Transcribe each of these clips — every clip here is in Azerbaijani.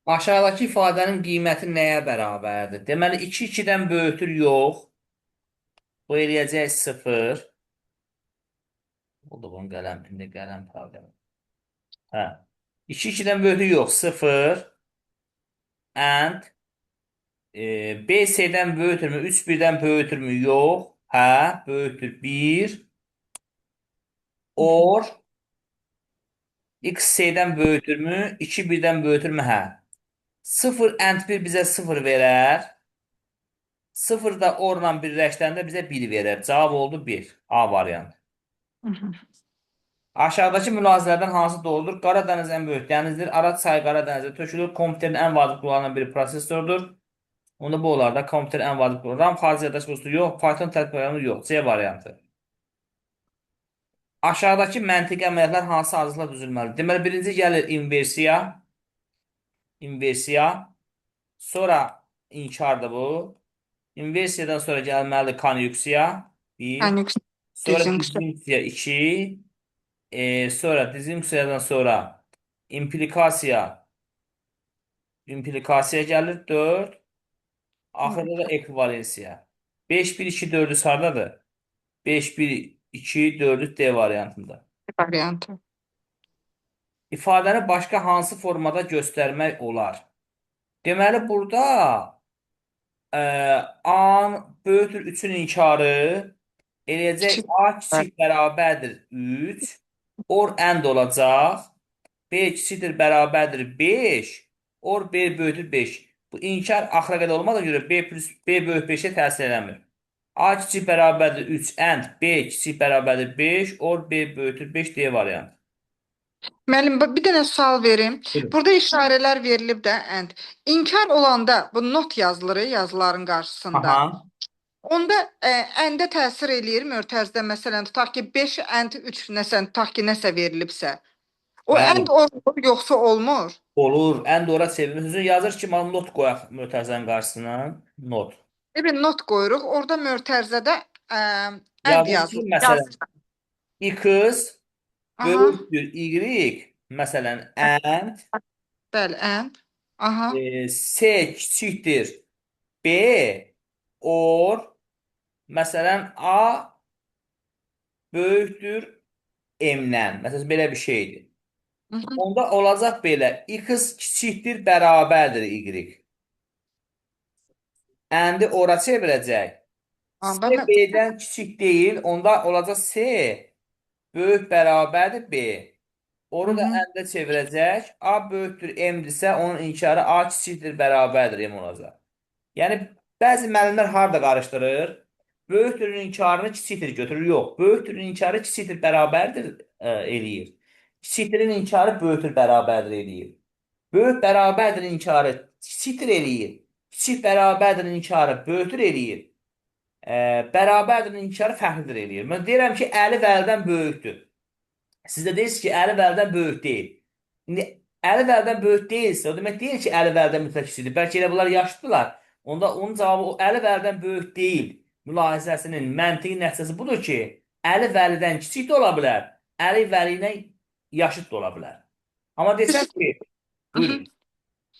Aşağıdakı ifadənin qiyməti nəyə bərabərdir? Deməli, 2 2-dən böyükdür, yox. Bu eləyəcək 0. Oldu bunun qələm, indi qələm problemi. Hə. 2 2-dən böyükdür, yox. 0 and B S-dən böyükdürmü? 3 1-dən böyükdürmü? Yox. Hə, böyükdür 1. Or X S-dən böyükdürmü? 2 1-dən böyükdürmü? Hə. 0 and 1 bizə 0 verər. 0 da orla birləşdəndə bizə 1 verər. Cavab oldu 1. A variantı. Hı hı. Aşağıdakı mülahizələrdən hansı doğrudur? Qara dəniz ən böyük dənizdir. Araz çayı Qara dənizə tökülür. Kompüterin ən vacib kullanan bir prosesordur. Onda bu olar da kompüterin ən vacib kullanan. RAM xarici yaddaş boşluğu yox. Python tətbiq proqramı yox. C variantı. Aşağıdakı məntiqi əməliyyatlar hansı ardıcılar düzülməlidir? Deməli, birinci gəlir inversiya. İnversiya. Sonra inkardır bu. İnversiyadan sonra gəlməlidir konjüksiya. 1. Yani Sonra düzgün. dizinksiya 2. Sonra dizinksiyadan sonra implikasiya. İmplikasiya gəlir 4. Axırda da ekvivalensiya. 5 1 2 4'ü hardadır? 5 1 2 4'ü D variantında. Variantı. İfadəni başqa hansı formada göstərmək olar? Deməli, burada A böyükdür 3'ün inkarı eləyəcək Küçük. A kiçik bərabərdir 3. Or end olacaq. B kiçikdir bərabərdir 5. Or B böyükdür 5. Bu inkar axıra qədər olmadığına görə B plus B böyük 5'e təsir eləmir. A kiçik bərabərdir 3 and B kiçik bərabərdir 5. Or B böyükdür 5 D variantı. Müəllim, bir dənə sual verim. Buyurun. Burada işarələr verilib də and. İnkar olanda bu not yazılır yazıların qarşısında. Aha. Onda əndə təsir eləyir mötərizə məsələn tutaq ki 5 and 3 nəsə tutaq ki nəsə verilibsə. O Bəli. and olur yoxsa olmur? Olur. End ora çevrilir. Sözü yazır ki, mana not qoyaq mötərizənin qarşısına. Not. Bir not qoyuruq. Orada mötərizədə and Yazır ki, yazılır. məsələn, X Aha, böyükdür Y. Məsələn, and bəli, and. Aha. S kiçikdir B or məsələn A böyükdür M-dən. Məsələn, belə bir şeydir. Hı -hı. Onda olacaq belə. X kiçikdir bərabərdir Y. Endi ora çevirəcək. Ha, S B-dən kiçik deyil. Onda olacaq S böyük bərabərdir B. Hı Onu da -hı. əndə çevirəcək. A böyükdür M-dirsə onun inkarı A kiçikdir bərabərdir M olacaq. Yəni bəzi müəllimlər harda qarışdırır? Böyükdürün inkarını kiçikdir götürür. Yox. Böyükdürün inkarı kiçikdir bərabərdir eləyir. Kiçikdirin inkarı böyükdür bərabərdir eləyir. Böyük bərabərdir inkarı kiçikdir eləyir. Kiçik bərabərdir inkarı böyükdür eləyir. Bərabərdir inkarı fərqlidir eləyir. Mən deyirəm ki, əli vəldən böyükdür. Siz də deyirsiniz ki, əli vəldən böyük deyil. İndi əli vəldən böyük deyilsə, o demək deyil ki, əli vəldən mütləq kiçikdir. Bəlkə elə bunlar yaşlıdırlar. Onda onun cavabı o əli vəldən böyük deyil. Mülahizəsinin məntiqi nəticəsi budur ki, əli vəlidən kiçik də ola bilər, əli vəli ilə yaşıd da ola bilər. Amma desəm Biz ki, Hı -hı. buyurun,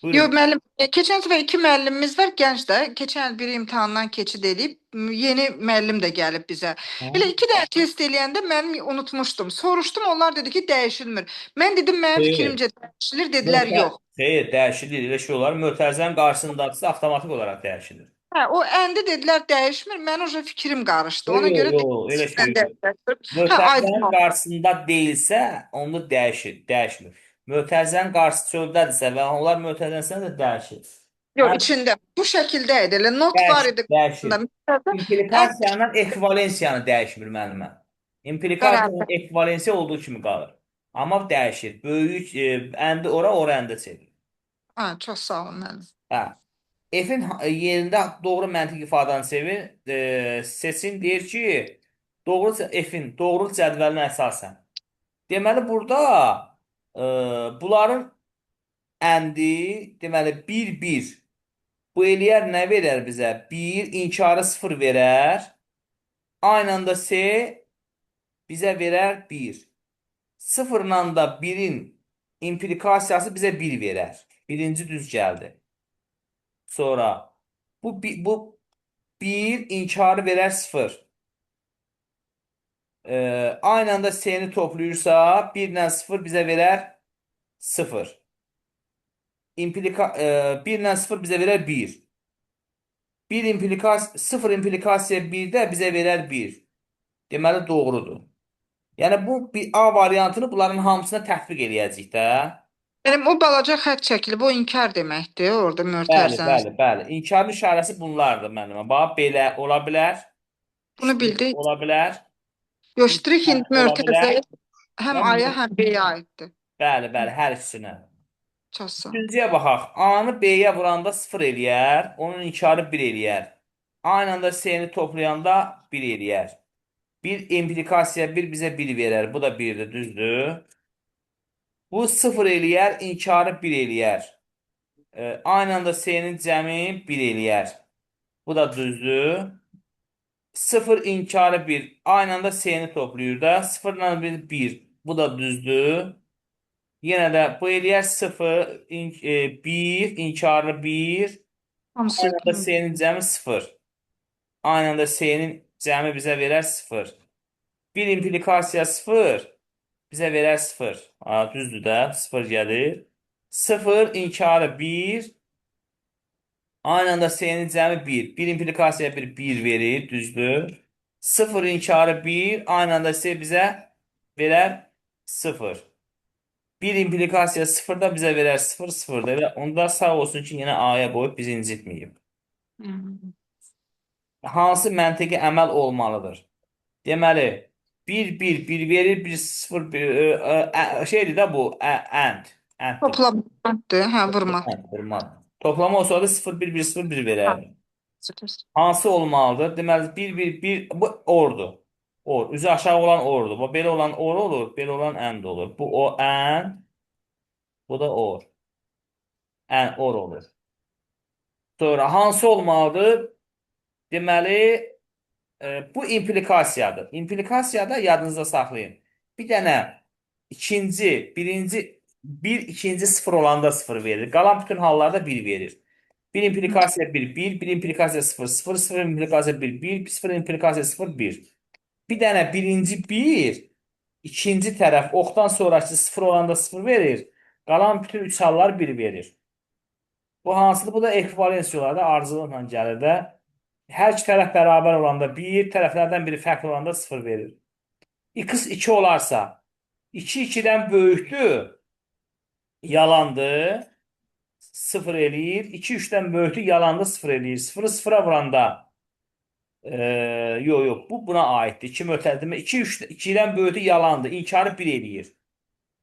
Yo buyurun. müəllim, keçən səfər iki müəllimimiz var, gənc də. Keçən il biri imtahandan keçid edib, yeni müəllim də gəlib bizə. Elə iki dəfə test eləyəndə mən unutmuşdum. Soruşdum, onlar dedi ki, dəyişilmir. Mən dedim, mənim Xeyr, fikrimcə dəyişilir, dedilər yox. xeyr, dəyişilir, elə şey olar. Mötərizənin qarşısındakısı avtomatik olaraq dəyişilir. Hə, o əndi dedilər dəyişmir. Mən o fikrim qarışdı. Ona Yox, görə yox, elə şey dəyişmir. yox. Hə, aydın Mötərizənin oldu. qarşısında deyilsə, onda dəyişmir. Mötərizənin qarşısı çöldədirsə və onlar mötərizəsində də dəyişir. Yox, Həm içində bu şəkildə idi. Elə not var idi. dəyişir. Ən İmplikasiyanla ekvivalensiyanı dəyişmir müəllimə. İmplikasiyanın bərabər. ekvivalensiya olduğu kimi qalır. Amma dəyişir. Böyük əndi ora əndə çevir. Ha, çox sağ olun müəllim. Hə. F-in yerində doğru məntiq ifadəni seçin. Deyir ki, doğru F-in doğruluq cədvəlinə əsasən. Deməli, burada bunların əndi, deməli, 1-1. Bu eləyər nə verər bizə? 1, inkarı 0 verər. Aynı anda S bizə verər 1. 0-la da 1-in implikasiyası bizə 1 verər. Birinci düz gəldi. Sonra bu 1 inkarı verər 0. Aynı anda s'ni toplayırsa 1 ilə 0 bizə verər 0. 1 ilə 0 bizə verər 1. 0 implikasiya 1 də bizə verər 1. Deməli doğrudur. Yəni bu bir A variantını bunların hamısına tətbiq eləyəcəyik də. Yəni o balaca xətt çəkilib, o inkar deməkdir, orada Bəli, mötərizənin. bəli, bəli. İnkarın işarəsi bunlardır müəllimə. Bax belə ola bilər. Bunu Ştrik bildik. ola bilər. Yoşduruq indi Ola mötərizə bilər. həm Və A-ya, həm B-yə aiddir. bəli, bəli, hər ikisinə. Çox sağ ol. Üçüncüyə baxaq. A-nı B-yə vuranda 0 eləyər. Onun inkarı 1 eləyər. Aynı anda S-ni toplayanda 1 eləyər. Bir implikasiya 1 bizə 1 verər. Bu da 1'dir, düzdür. Bu 0 eləyər, inkarı 1 eləyər. Aynı anda S-nin cəmi 1 eləyər. Bu da düzdür. 0 inkarı 1. Aynı anda S'ni toplayır da. 0 ilə 1 1. Bu da düzdür. Yenə də bu eləyər 0, 1, inkarlı 1. Hamısı Aynı anda S'nin cəmi 0. Aynı anda S'nin cəmi bizə verər 0. 1 implikasiya 0 bizə verər 0. Düzdür də, 0 gəlir. 0 inkarı 1. Aynı anda S'nin cəmi 1. 1 implikasiya 1 verir, düzdür. 0 inkarı 1. Aynı anda S bizə verər 0. 1 implikasiya 0 da bizə verər 0, 0 da. Və onda sağ olsun ki, yenə A'ya qoyub bizi incitməyib. Hmm. Hansı məntiqi əməl olmalıdır? Deməli, 1 verir, 1 0 şeydir də bu, enddir. Toplamakdır, hə, vurmaq. Vurmaq. Toplama olsa da 0 1 Hə, verər. sıfır. Hansı olmalıdır? Deməli 1 bu ordur. Or. Üzü aşağı olan ordur. Bu belə olan or olur, belə olan end olur. Bu o end, bu da or. Or olur. Sonra hansı olmalıdır? Deməli bu implikasiyadır. İmplikasiyada yadınızda saxlayın. Bir dənə ikinci sıfır olanda sıfır verir. Qalan bütün hallarda bir verir. Bir implikasiya bir implikasiya sıfır implikasiya bir sıfır implikasiya sıfır bir. Bir dənə birinci bir, ikinci tərəf oxdan sonraki sıfır olanda sıfır verir. Qalan bütün üç hallar bir verir. Bu hansıdır? Bu da ekvivalensiyalarda ardıcıllıqla gəlir də. Hər iki tərəf bərabər olanda 1, tərəflərdən biri fərqli olanda 0 verir. X 2 olarsa 2 2-dən böyükdür, yalandır, 0 eləyir. 2 3-dən böyükdür, yalandır, 0 eləyir. 0-ı 0-a vuranda yox, yox, bu buna aiddir. 2 mötərizə 2-dən böyükdür, yalandır, inkarı 1 eləyir.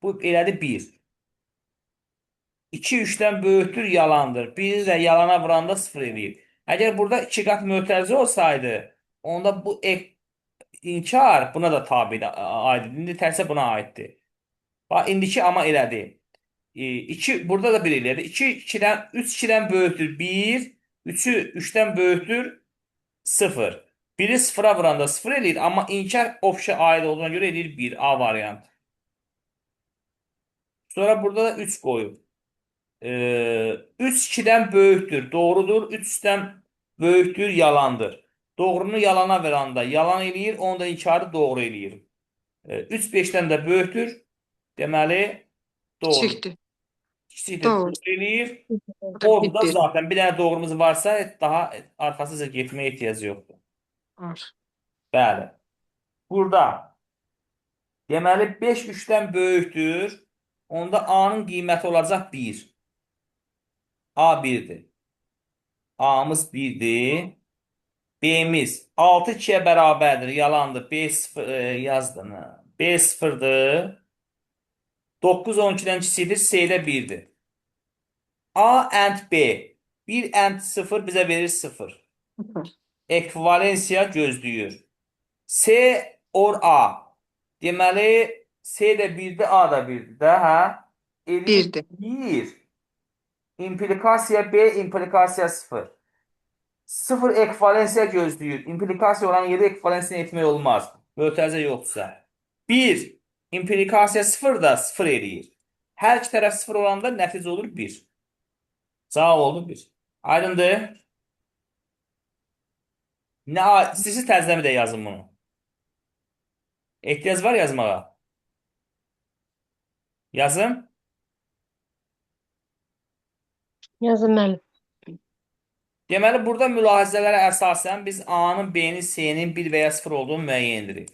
Bu elədi 1. 2 3-dən böyükdür, yalandır. 1 də yalana vuranda 0 eləyir. Əgər burada 2 qat mötərizə olsaydı, onda bu inkar buna da tabidir, aiddir. İndi tərsə buna aiddir. Bax, indiki amma elədi. 2 burada da 1 eləyir. 3 2-dən böyükdür 1, 3-ü 3-dən böyükdür 0. 1-i 0-a vuranda 0 eləyir, amma inkar opşa aid olduğuna görə eləyir 1, A variant. Sonra burada da 3 qoyub. 3 2-dən böyükdür, doğrudur. 3 3-dən böyükdür, yalandır. Doğrunu yalana veranda yalan eləyir, onu da inkarı doğru eləyir. 3 5-dən də böyükdür. Deməli, doğru. Kiçikdir. Kiçikdir, Doğru. doğru eləyir. Orada Orada da bir. zaten bir dənə doğrumuz varsa daha arxasıca getməyə ehtiyacı yoxdur. Var. Bəli. Burada deməli 5 3-dən böyükdür. Onda A-nın qiyməti olacaq 1. A 1-dir. A-mız 1-dir. B-miz 6 2-yə bərabərdir. Yalandır. B 0 yazdım. B 0-dır. 9 12-dən kiçikdir. S-də 1-dir. A and B. 1 and 0 bizə verir 0. Ekvivalensiya gözləyir. C or A. Deməli, C də 1-dir, A da 1-dir də, hə? Eləyir Birdir. 1. İmplikasiya B, implikasiya 0. 0 ekvivalensiya gözləyir. İmplikasiya olan yerdə ekvivalensiya etmək olmaz. Mötərizə yoxdursa. 1. İmplikasiya 0 da 0 eləyir. Hər iki tərəf 0 olanda nəticə olur 1. Cavab oldu 1. Aydındır. Nə istəyirsiniz tərcüməmi də yazın bunu. Ehtiyac var yazmağa. Yazım. Yazın müəllim. Deməli, burada mülahizələrə əsasən biz A-nın, B-nin, C-nin 1 və ya 0 olduğunu müəyyən edirik.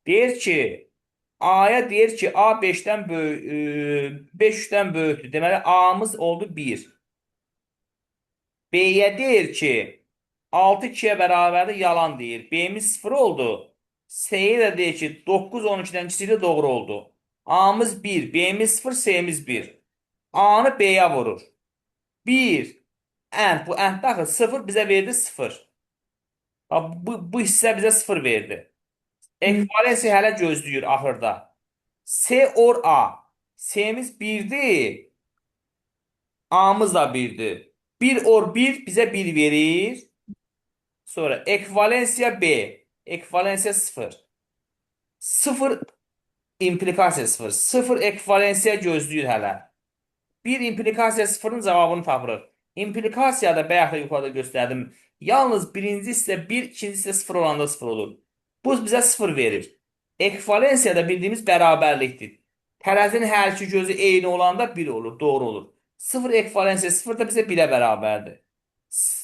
Deyir ki, A-ya deyir ki, A 5-dən böyük, 5-dən böyükdür. Deməli, A-mız oldu 1. B-yə deyir ki, 6 2-yə bərabərdir, yalan deyir. B-miz 0 oldu. C-yə də deyir ki, 9 12-dən kiçikdir, doğru oldu. A-mız 1, B-miz 0, C-miz 1. A-nı B-yə vurur. 1, bu ənd daxil 0 bizə verdi 0. Bu hissə bizə 0 verdi. Ekvivalensiya hələ gözləyir axırda. C or A. C'miz 1'dir. A'mız da 1'dir. 1 or 1 bizə 1 verir. Sonra ekvivalensiya B. Ekvivalensiya 0. 0 implikasiya 0. 0 ekvivalensiya gözləyir hələ. 1 implikasiya 0'ın cavabını tapırıq. İmplikasiyada bayaq da yuxarıda göstərdim. Yalnız birinci hissə 1, ikinci hissə 0 olanda 0 olur. Bu bizə 0 verir. Ekvivalensiyada bildiyimiz bərabərlikdir. Tərəzin hər iki gözü eyni olanda 1 olur, doğru olur. 0 ekvivalensiya 0 da bizə 1-ə bərabərdir.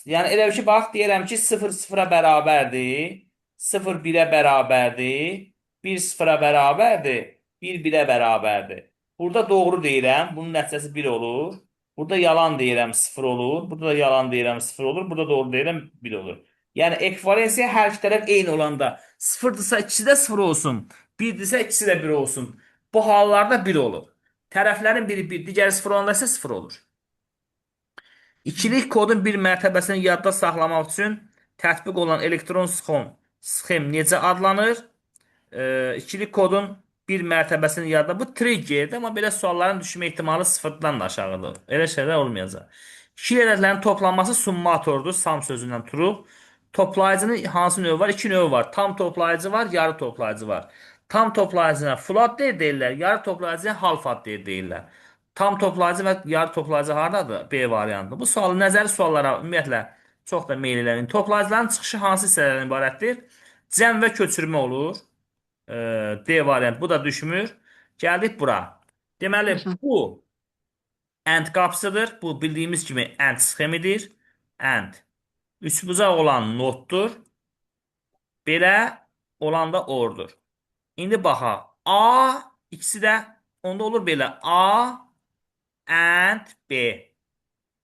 Yəni elə ki, bax, deyirəm ki, 0 0-a bərabərdir, 0 1-ə bərabərdir, 1 0-a bərabərdir, 1 1-ə bərabərdir. Burada doğru deyirəm, bunun nəticəsi 1 olur. Burada yalan deyirəm 0 olur. Burada da yalan deyirəm 0 olur. Burada doğru deyirəm 1 olur. Yəni ekvivalensiya hər iki tərəf eyni olanda 0-dırsa ikisi də 0 olsun. 1-dirsə ikisi də 1 olsun. Bu hallarda 1 olur. Tərəflərin biri 1, digəri 0 olanda isə 0 olur. İkilik kodun bir mərtəbəsini yadda saxlamaq üçün tətbiq olan elektron sxem necə adlanır? İkilik kodun bir mərtəbəsini yadda. Bu triggerdir, amma belə sualların düşmə ehtimalı sıfırdan da aşağıdır. Elə şeylər olmayacaq. İki ədədlərin toplanması summatordur. Sum sözündən turub. Toplayıcının hansı növü var? İki növü var. Tam toplayıcı var, yarı toplayıcı var. Tam toplayıcına full ad deyirlər, yarı toplayıcıya half ad deyirlər. Tam toplayıcı və yarı toplayıcı haradadır? B variantı. Bu sualı nəzəri suallara ümumiyyətlə çox da meyl eləyin. Toplayıcıların çıxışı hansı hissələrdən ibarətdir? Cəm və köçürmə olur. D variant. Bu da düşmür. Gəldik bura. Deməli, bu AND qapısıdır. Bu bildiyimiz kimi AND sxemidir. AND. Üçbucaq olan notdur. Belə olanda ordur. İndi baxaq. A ikisi də onda olur belə. A and B.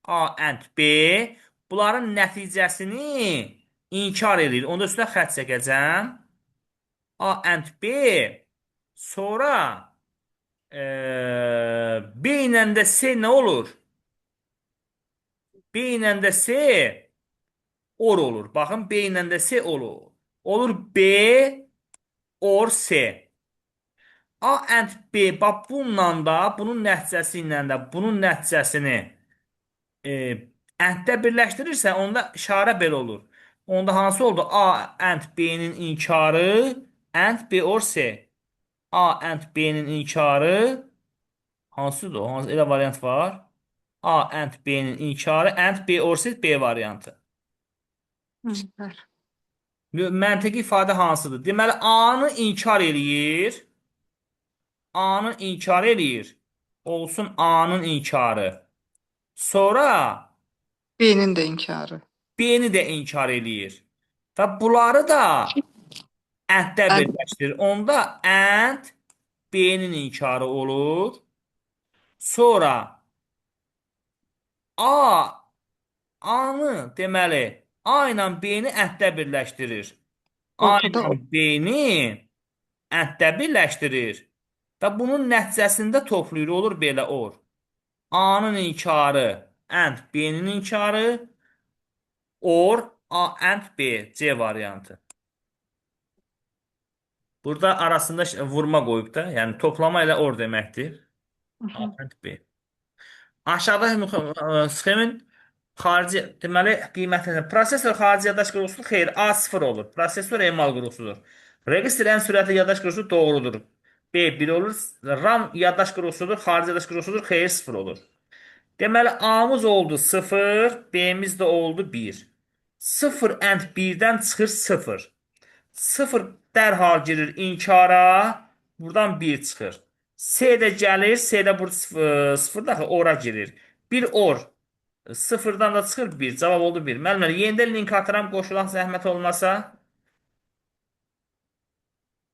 A and B. Bunların nəticəsini inkar edir. Onda üstə xətt çəkəcəm. A and B. Sonra B ilə də C nə olur? B ilə də C or olur. Baxın, B ilə də C olur. Olur B or C. A and B, bax bununla da, bunun nəticəsi ilə də, bunun nəticəsini and-də birləşdirirsə, onda işarə belə olur. Onda hansı oldu? A and B-nin inkarı and B or C. A and B-nin inkarı hansıdır o? Hansı elə variant var? A and B-nin inkarı and B or C B variantı. Məntiqi ifadə hansıdır? Deməli, A-nı inkar eləyir. A-nı inkar eləyir. Olsun A-nın inkarı. Sonra B-nin də inkarı. B-ni də inkar eləyir. Və bunları da and-də And. birləşdirir. Onda and B-nin inkarı olur. Sonra A-nı deməli A ilə B-ni and-də birləşdirir. A Ortada ilə B-ni and-də birləşdirir. Və bunun nəticəsində toplayır. Olur belə or. A-nın inkarı and B-nin inkarı or A and B C variantı. Burada arasında vurma qoyub da, yəni toplama ilə or deməkdir. A and B. Aşağıda sxemin xarici, deməli qiymətləri. Prosesor xarici yaddaş qurğusudur. Xeyr, A 0 olur. Prosesor emal qurğusudur. Registr ən sürətli yaddaş qurğusu doğrudur. B 1 olur. RAM yaddaş qurğusudur. Xarici yaddaş qurğusudur. Xeyr, 0 olur. Deməli A-mız oldu 0, B-miz də oldu 1. 0 and 1-dən çıxır 0. 0 dərhal girir inkara. Buradan 1 çıxır. S də gəlir. S də burada 0 daxil ora girir. 1 or. 0-dan da çıxır 1. Cavab oldu 1. Müəllimlər, yenidən link atıram qoşulan zəhmət olmasa.